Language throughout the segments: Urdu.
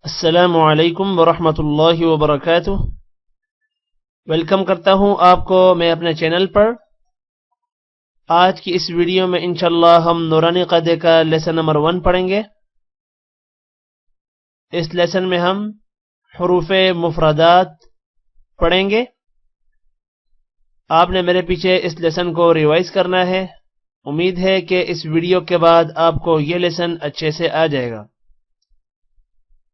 السلام علیکم ورحمۃ اللہ وبرکاتہ۔ ویلکم کرتا ہوں آپ کو میں اپنے چینل پر۔ آج کی اس ویڈیو میں انشاءاللہ ہم نورانی قاعدے کا لیسن نمبر 1 پڑھیں گے۔ اس لیسن میں ہم حروف مفردات پڑھیں گے۔ آپ نے میرے پیچھے اس لیسن کو ریوائز کرنا ہے۔ امید ہے کہ اس ویڈیو کے بعد آپ کو یہ لیسن اچھے سے آ جائے گا۔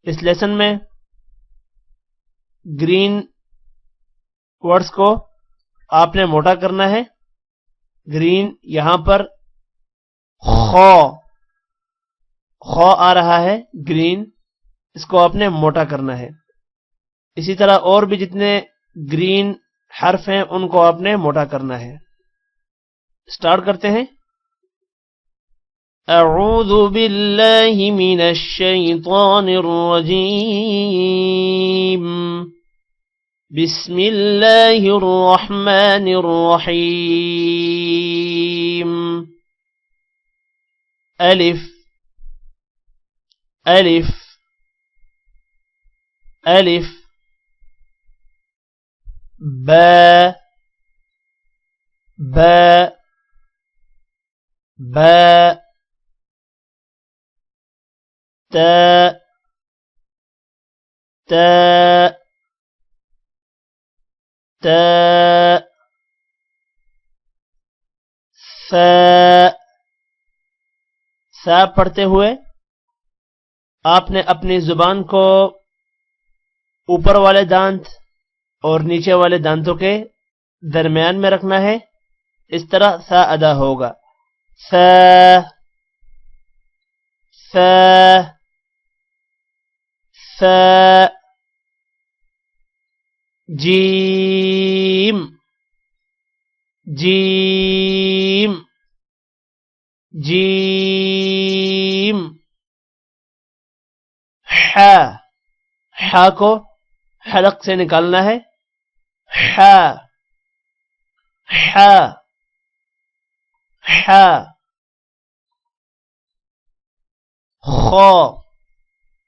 اس لیسن میں گرین ورڈز کو آپ نے موٹا کرنا ہے۔ گرین یہاں پر خو آ رہا ہے، گرین، اس کو آپ نے موٹا کرنا ہے۔ اسی طرح اور بھی جتنے گرین حرف ہیں ان کو آپ نے موٹا کرنا ہے۔ سٹارٹ کرتے ہیں۔ اعوذ باللہ من الشیطان الرجیم، بسم اللہ الرحمن الرحیم۔ الف الف الف، با با با، تا تا تا، سا پڑھتے ہوئے آپ نے اپنی زبان کو اوپر والے دانت اور نیچے والے دانتوں کے درمیان میں رکھنا ہے۔ اس طرح سا ادا ہوگا۔ سا سا سا، جیم جیم جیم، حا کو حلق سے نکالنا ہے۔ حا حا حا،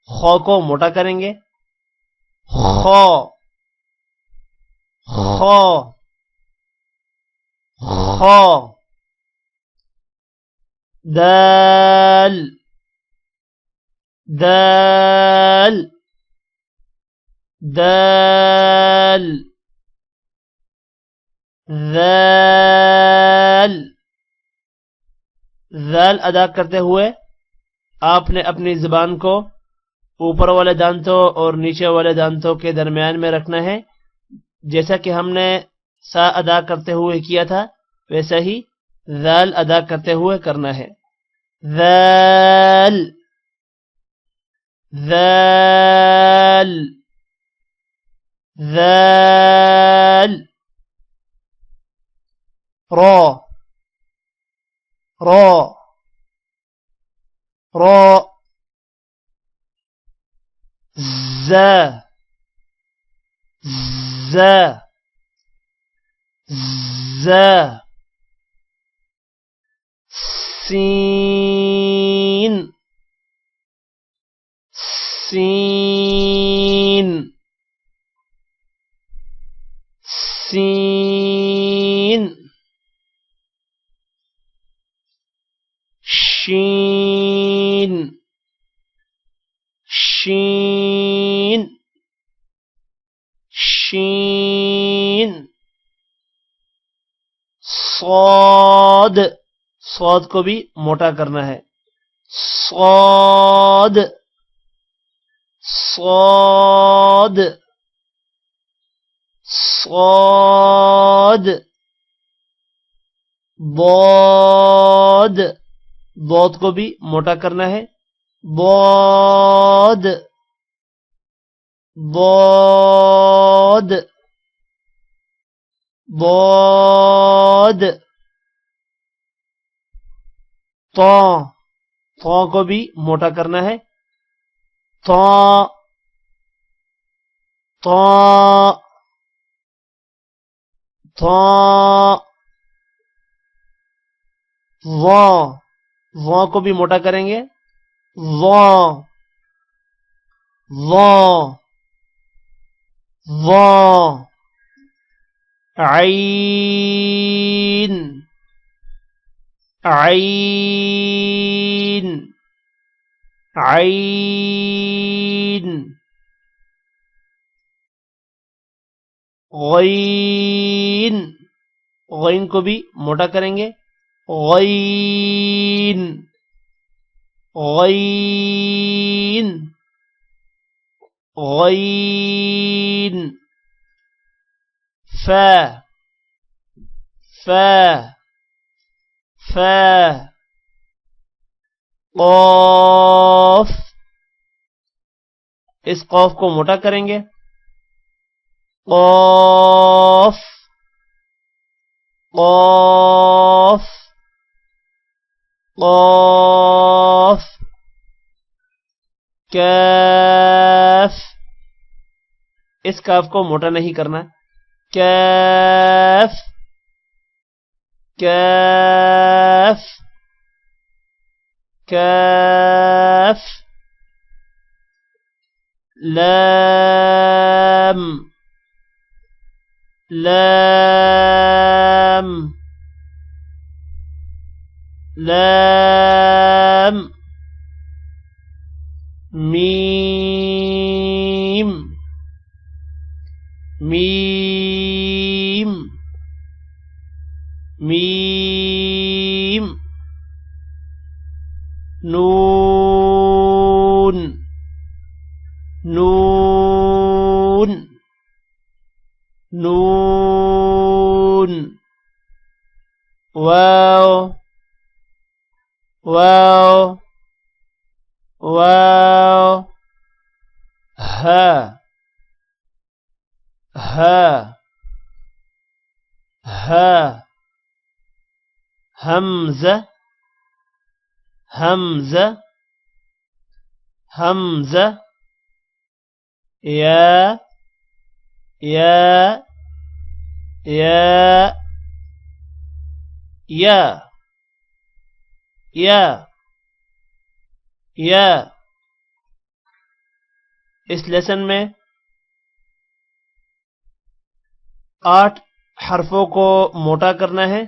خو کو موٹا کریں گے۔ خو خو خو، دال دال دال، ذال ذال ادا کرتے ہوئے آپ نے اپنی زبان کو اوپر والے دانتوں اور نیچے والے دانتوں کے درمیان میں رکھنا ہے۔ جیسا کہ ہم نے سا ادا کرتے ہوئے کیا تھا ویسا ہی ذال ادا کرتے ہوئے کرنا ہے۔ ذال ذال ذال، رو رو رو، زا زا زا، سین سین سین، شین شین شین، صاد صاد کو بھی موٹا کرنا ہے۔ صاد صاد صاد، ضاد ضاد کو بھی موٹا کرنا ہے۔ ضاد ضاد ضاد، طا طا کو بھی موٹا کرنا ہے۔ طا طا طا، ظا کو بھی موٹا کریں گے۔ ظا ظا ظا عين عين عين غین غین کو بھی موٹا کریں گے غین غین غین فا فا فا قاف اس قاف کو موٹا کریں گے قاف قاف قاف کاف اس کاف کو موٹا نہیں کرنا کاف کاف کاف لام لام لام میم میم میم نون نون نون واو واو واو ها ها ها همزة همزة همزة يا يا يا يا يا يا اس لیسن میں 8 حرفوں کو موٹا کرنا ہے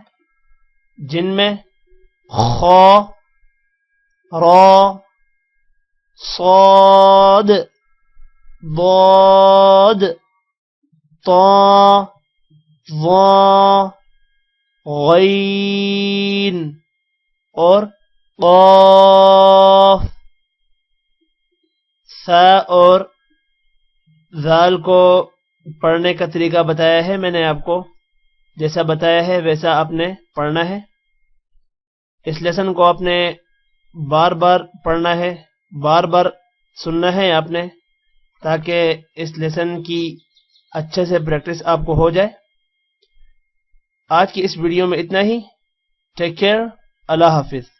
جن میں خا را صاد ضاد طا ظا غین اور قاف سا اور ذال کو پڑھنے کا طریقہ بتایا ہے میں نے آپ کو جیسا بتایا ہے ویسا آپ نے پڑھنا ہے اس لیسن کو آپ نے بار بار پڑھنا ہے بار بار سننا ہے آپ نے تاکہ اس لیسن کی اچھے سے پریکٹس آپ کو ہو جائے آج کی اس ویڈیو میں اتنا ہی ٹیک کیئر اللہ حافظ